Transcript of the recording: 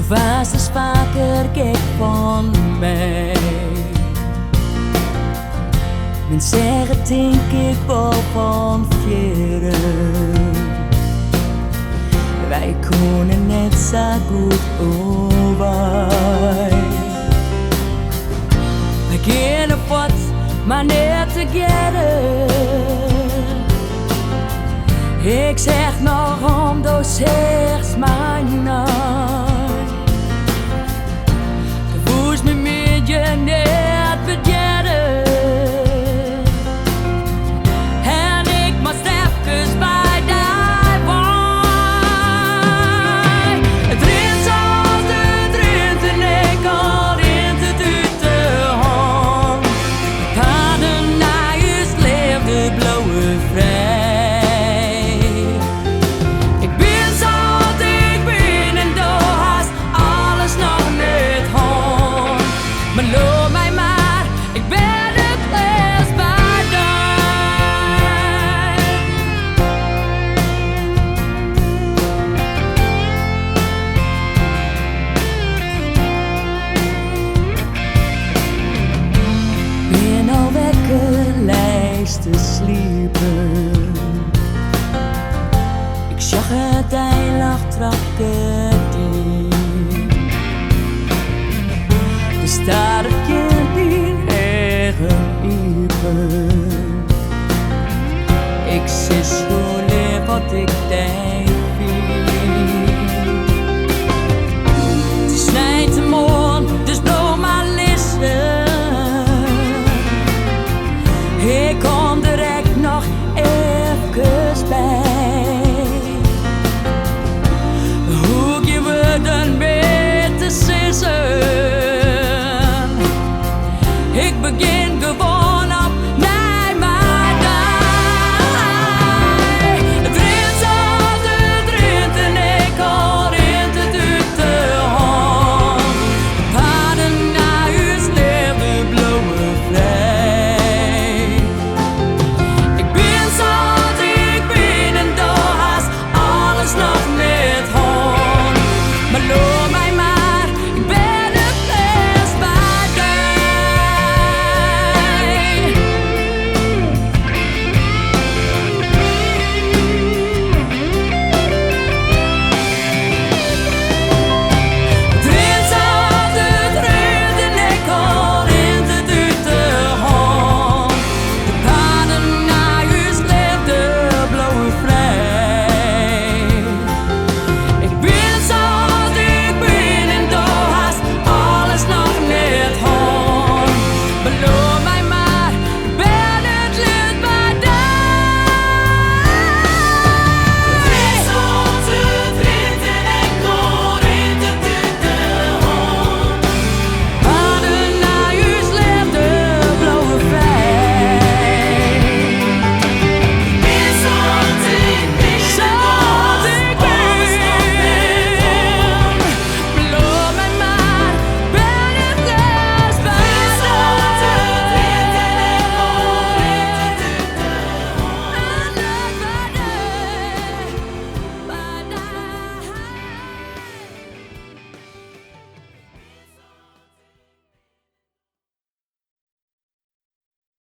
was dus vaker gek van mij. Men zeggen denk ik wel van vieren. Wij kunnen net zo goed over. We kunnen wat, maar net together. Ik zeg nog om, dus zegt maar nooit. De woest me met je net beginnen. En ik moest even bij die boy. Het rint als het rint en ik al rint het uit de hand. Paden naar je leefde blauwe vrij. Beloof mij maar, ik ben het best bij die. Ben al wekker, lijst te sliepen. Ik zag het eilag trappen diep. Er staat een kind in eigen iepen. Ik zie zo leer wat ik denk.